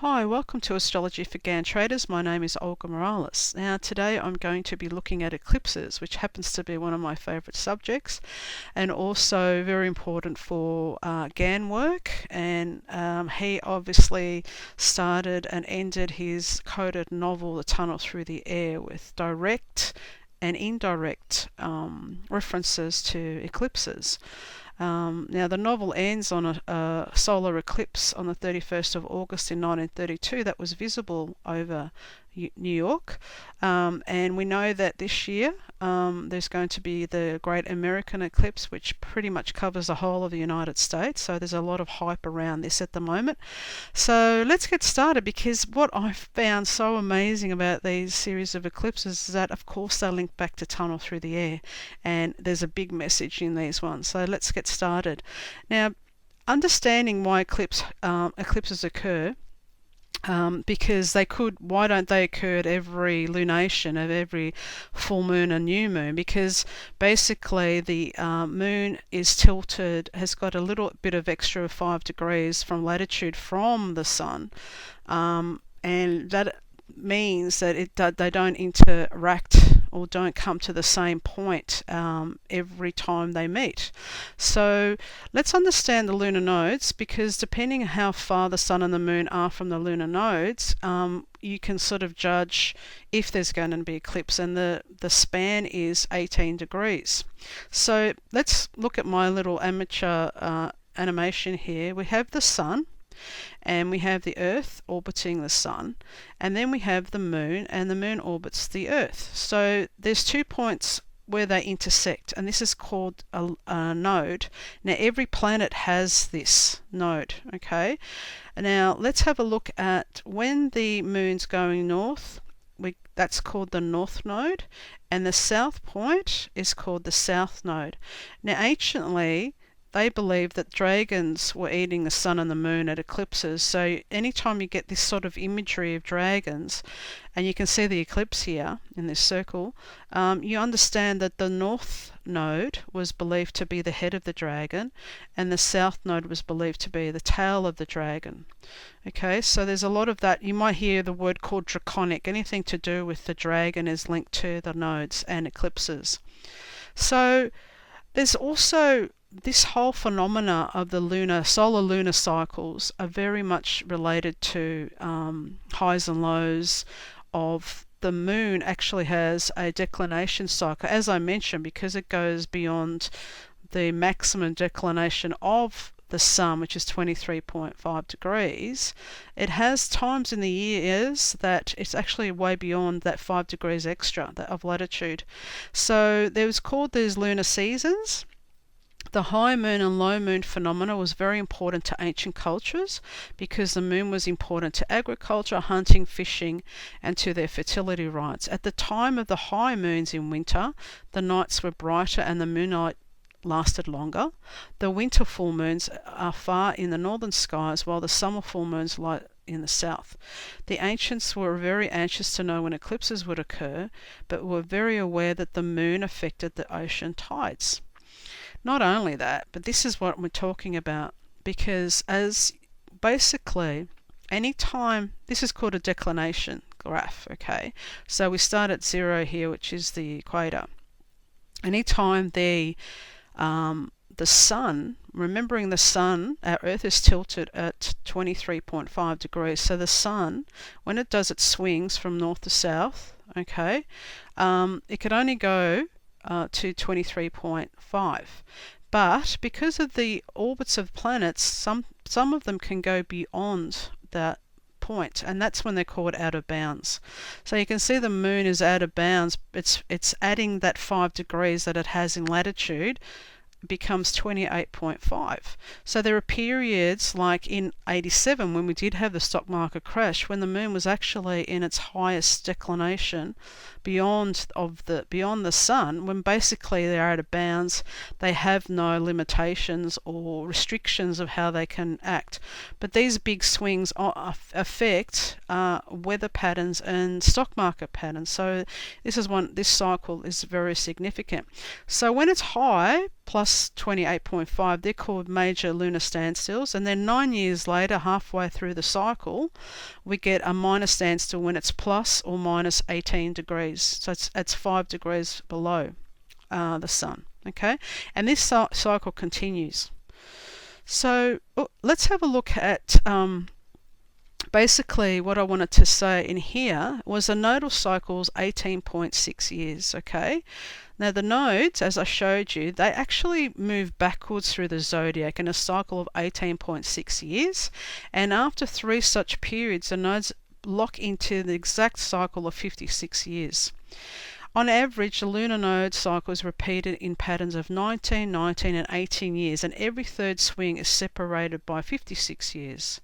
Hi, welcome to Astrology for Gann Traders. My name is Olga Morales. Now today I'm going to be looking at eclipses, which happens to be one of my favourite subjects and also very important for Gann work. And he obviously started and ended his coded novel, The Tunnel Thru the Air, with direct and indirect references to eclipses. Now, the novel ends on a solar eclipse on the 31st of August in 1932 that was visible over New York. And we know that this year there's going to be the Great American Eclipse, which pretty much covers the whole of the United States. So there's a lot of hype around this at the moment. So let's get started, because what I found so amazing about these series of eclipses is that, of course, they link back to Tunnel Thru the Air, and there's a big message in these ones. So let's get started. Now, understanding why eclipses occur, because why don't they occur at every lunation of every full moon and new moon? Because basically the moon is tilted, has got a little bit of extra 5 degrees from latitude from the sun, and that means that they don't interact or don't come to the same point every time they meet. So let's understand the lunar nodes, because depending on how far the sun and the moon are from the lunar nodes, you can sort of judge if there's going to be eclipse, and the span is 18 degrees. So let's look at my little amateur animation here. We have the sun, and we have the Earth orbiting the Sun, and then we have the Moon, and the Moon orbits the Earth. So there's 2 points where they intersect, and this is called a node. Now every planet has this node, okay? Now let's have a look at when the Moon's going north. That's called the North Node, and the South Point is called the South Node. Now anciently, they believed that dragons were eating the sun and the moon at eclipses. So anytime you get this sort of imagery of dragons, and you can see the eclipse here in this circle, you understand that the north node was believed to be the head of the dragon, and the south node was believed to be the tail of the dragon. Okay, so there's a lot of that. You might hear the word called draconic. Anything to do with the dragon is linked to the nodes and eclipses. So there's also this whole phenomena of the solar lunar cycles are very much related to highs and lows of the moon. Actually has a declination cycle, as I mentioned, because it goes beyond the maximum declination of the sun, which is 23.5 degrees. It has times in the years that it's actually way beyond that 5 degrees extra of latitude. So there was called these lunar seasons. The high moon and low moon phenomena was very important to ancient cultures, because the moon was important to agriculture, hunting, fishing, and to their fertility rites. At the time of the high moons in winter, the nights were brighter and the moonlight lasted longer. The winter full moons are far in the northern skies, while the summer full moons lie in the south. The ancients were very anxious to know when eclipses would occur, but were very aware that the moon affected the ocean tides. Not only that, but this is what we're talking about, because as basically any time, this is called a declination graph, okay? So we start at 0 here, which is the equator. Anytime the sun, remembering the sun, our Earth is tilted at 23.5 degrees. So the sun, when it does its swings from north to south, okay, it could only go to 23.5, but because of the orbits of planets, some of them can go beyond that point, and that's when they're called out of bounds. So you can see the moon is out of bounds. It's adding that 5 degrees that it has in latitude, becomes 28.5. So there are periods like in 87, when we did have the stock market crash, when the moon was actually in its highest declination beyond the sun, when basically they're out of bounds. They have no limitations or restrictions of how they can act. But these big swings affect weather patterns and stock market patterns. So this cycle is very significant. So when it's high, plus 28.5, they're called major lunar standstills. And then 9 years later, halfway through the cycle, we get a minor standstill when it's plus or minus 18 degrees. So it's 5 degrees below the sun. Okay, and this cycle continues. So let's have a look at basically what I wanted to say in here was a nodal cycle is 18.6 years. Okay, now the nodes, as I showed you, they actually move backwards through the zodiac in a cycle of 18.6 years, and after 3 such periods the nodes lock into the exact cycle of 56 years. On average, the lunar node cycle is repeated in patterns of 19, 19 and 18 years, and every third swing is separated by 56 years.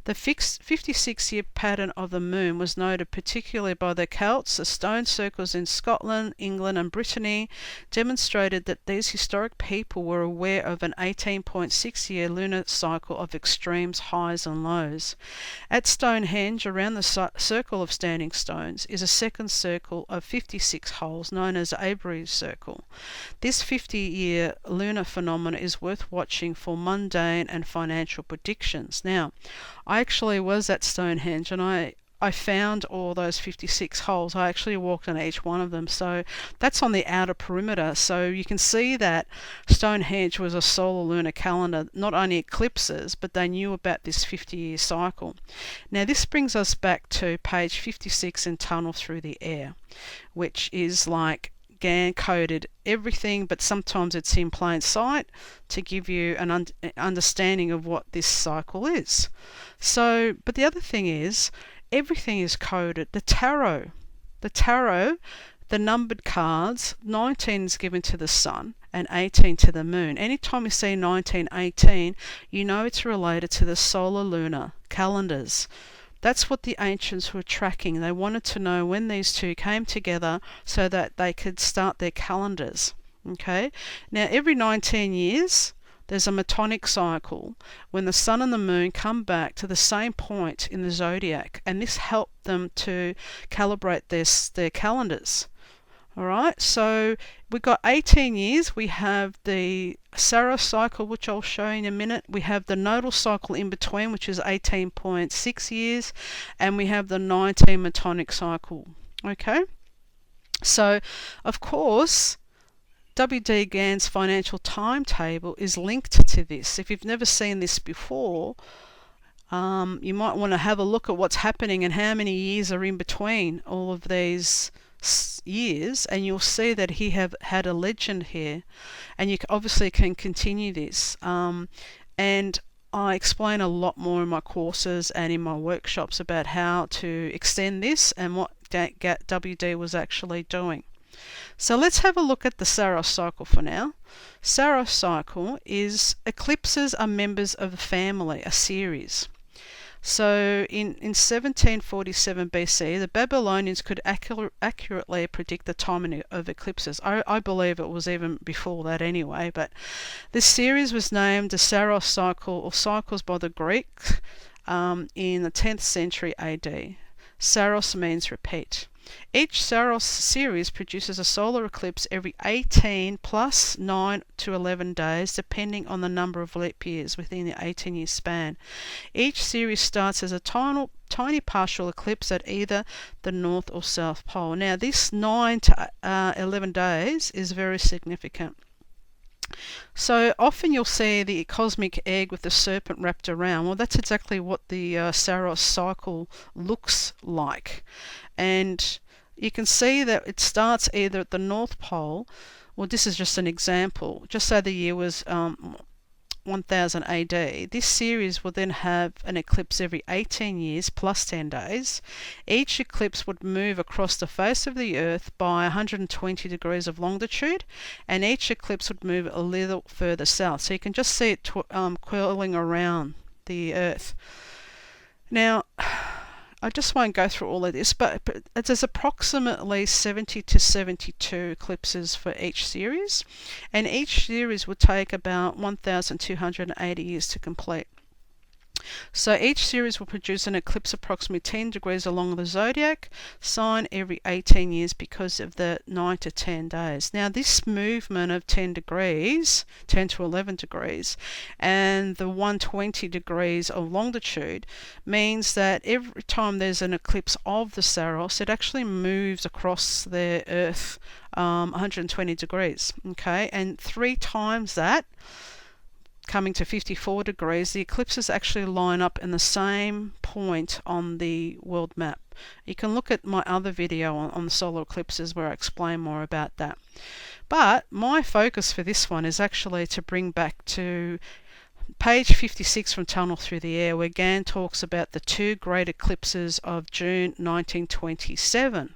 The fixed 56-year pattern of the moon was noted particularly by the Celts. The stone circles in Scotland, England and Brittany demonstrated that these historic people were aware of an 18.6-year lunar cycle of extremes, highs and lows. At Stonehenge, around the circle of standing stones, is a second circle of 56 holes known as Avery's Circle. This 50-year lunar phenomena is worth watching for mundane and financial predictions. Now, I actually was at Stonehenge and I found all those 56 holes. I actually walked on each one of them. So that's on the outer perimeter. So you can see that Stonehenge was a solar lunar calendar, not only eclipses, but they knew about this 50-year cycle. Now this brings us back to page 56 in Tunnel Thru the Air, which is like Gann coded everything, but sometimes it's in plain sight to give you an understanding of what this cycle is. So, but the other thing is, everything is coded. The tarot, the numbered cards, 19 is given to the sun and 18 to the moon. Anytime you see 1918, you know it's related to the solar lunar calendars. That's what the ancients were tracking. They wanted to know when these two came together so that they could start their calendars. Okay. Now every 19 years there's a metonic cycle when the sun and the moon come back to the same point in the zodiac, and this helped them to calibrate their calendars. Alright, so we've got 18 years. We have the Saros cycle, which I'll show you in a minute. We have the nodal cycle in between, which is 18.6 years, and we have the 19 metonic cycle. Okay, so of course W.D. Gann's financial timetable is linked to this. If you've never seen this before, you might want to have a look at what's happening and how many years are in between all of these years, and you'll see that he had a legend here, and you obviously can continue this. And I explain a lot more in my courses and in my workshops about how to extend this and what WD was actually doing. So let's have a look at the Saros cycle for now. Saros cycle is eclipses are members of a family, a series. So in 1747 BC, the Babylonians could accurately predict the timing of eclipses. I believe it was even before that anyway, but this series was named the Saros cycle, or cycles by the Greeks, in the 10th century AD. Saros means repeat. Each Saros series produces a solar eclipse every 18 plus 9 to 11 days, depending on the number of leap years within the 18-year span. Each series starts as a tiny partial eclipse at either the north or south pole. Now, this 9 to 11 days is very significant. So often you'll see the cosmic egg with the serpent wrapped around. Well, that's exactly what the Saros cycle looks like. And you can see that it starts either at the North Pole, well, this is just an example. Just say the year was 1000 AD. This series will then have an eclipse every 18 years plus 10 days. Each eclipse would move across the face of the Earth by 120 degrees of longitude, and each eclipse would move a little further south. So you can just see it curling around the Earth. Now, I just won't go through all of this, but there's approximately 70 to 72 eclipses for each series, and each series would take about 1,280 years to complete. So each series will produce an eclipse approximately 10 degrees along the zodiac sign every 18 years because of the 9 to 10 days. Now this movement of 10 degrees, 10 to 11 degrees, and the 120 degrees of longitude means that every time there's an eclipse of the Saros, it actually moves across the Earth 120 degrees, okay? And 3 times that, coming to 54 degrees, the eclipses actually line up in the same point on the world map. You can look at my other video on the solar eclipses where I explain more about that. But my focus for this one is actually to bring back to page 56 from Tunnel Thru the Air, where Gann talks about the 2 great eclipses of June 1927.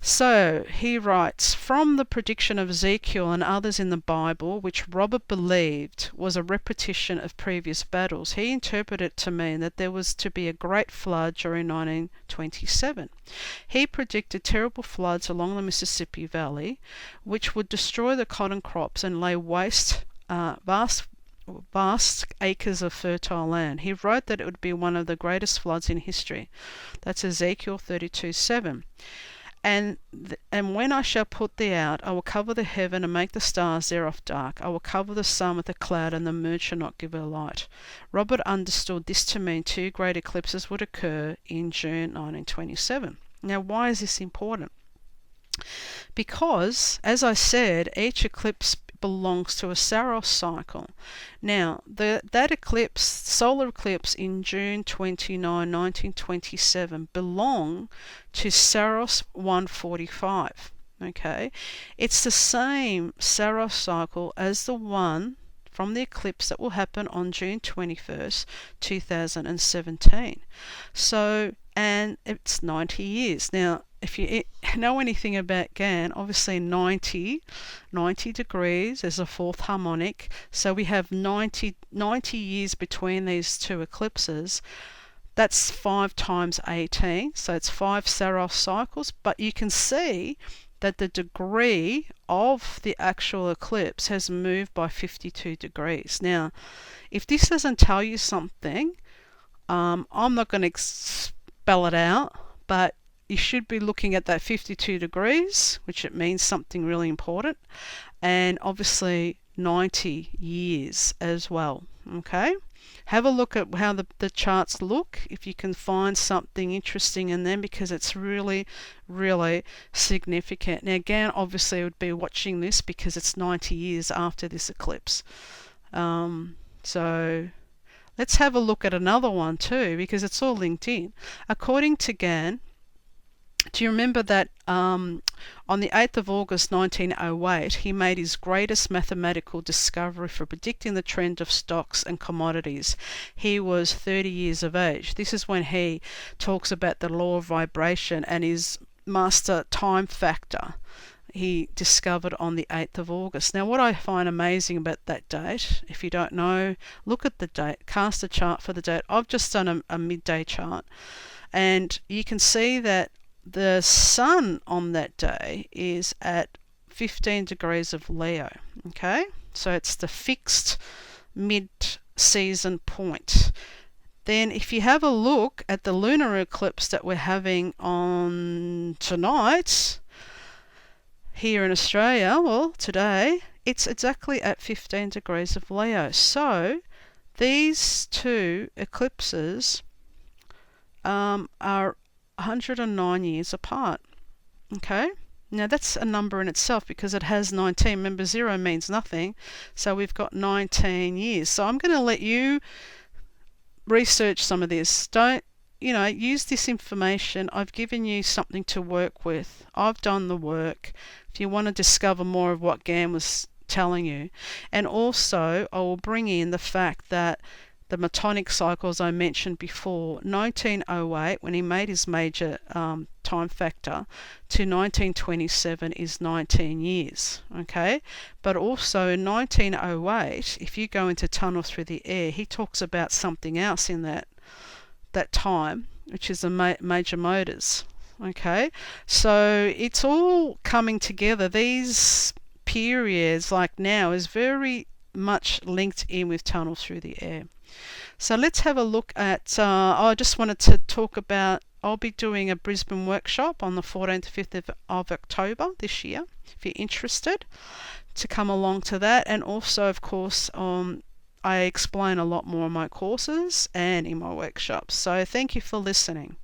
So he writes, from the prediction of Ezekiel and others in the Bible, which Robert believed was a repetition of previous battles, he interpreted it to mean that there was to be a great flood during 1927. He predicted terrible floods along the Mississippi Valley, which would destroy the cotton crops and lay waste vast acres of fertile land. He wrote that it would be one of the greatest floods in history. That's Ezekiel 32:7. And when I shall put thee out, I will cover the heaven and make the stars thereof dark. I will cover the sun with a cloud, and the moon shall not give her light. Robert understood this to mean 2 great eclipses would occur in June 1927. Now, why is this important? Because, as I said, each eclipse belongs to a Saros cycle. Now, that eclipse, solar eclipse in June 29, 1927, belonged to Saros 145. Okay, it's the same Saros cycle as the one from the eclipse that will happen on June 21st, 2017. So, and it's 90 years. Now, if you know anything about Gann, obviously 90 degrees is a 4th harmonic. So we have 90 years between these 2 eclipses. That's 5 times 18. So it's 5 Saros cycles. But you can see that the degree of the actual eclipse has moved by 52 degrees. Now, if this doesn't tell you something, I'm not going to spell it out, but you should be looking at that 52 degrees, which it means something really important, and obviously 90 years as well. Okay, have a look at how the charts look if you can find something interesting in them, because it's really, really significant. Now, again, obviously would be watching this because it's 90 years after this eclipse. So let's have a look at another one too, because it's all linked in. According to Gann, do you remember that on the 8th of August 1908, he made his greatest mathematical discovery for predicting the trend of stocks and commodities? He was 30 years of age. This is when he talks about the law of vibration and his master time factor he discovered on the 8th of August. Now, what I find amazing about that date, if you don't know, look at the date, cast a chart for the date. I've just done a midday chart, and you can see that the sun on that day is at 15 degrees of Leo. Okay, so it's the fixed mid-season point. Then if you have a look at the lunar eclipse that we're having on tonight here in Australia, well, today, it's exactly at 15 degrees of Leo. So these 2 eclipses are 109 years apart. Okay, now that's a number in itself because it has 19. Remember, 0 means nothing, so we've got 19 years. So I'm going to let you research some of this. Don't, use this information. I've given you something to work with. I've done the work. If you want to discover more of what Gann was telling you, and also I will bring in the fact that the metonic cycles I mentioned before, 1908, when he made his major time factor, to 1927 is 19 years. Okay, but also in 1908, if you go into Tunnel Thru the Air, he talks about something else in that time, which is the major motors. Okay, so it's all coming together. These periods, like now, is very much linked in with Tunnel Thru the Air. So let's have a look at, I just wanted to talk about, I'll be doing a Brisbane workshop on the 14th to 5th of October this year, if you're interested to come along to that. And also, of course, I explain a lot more in my courses and in my workshops. So thank you for listening.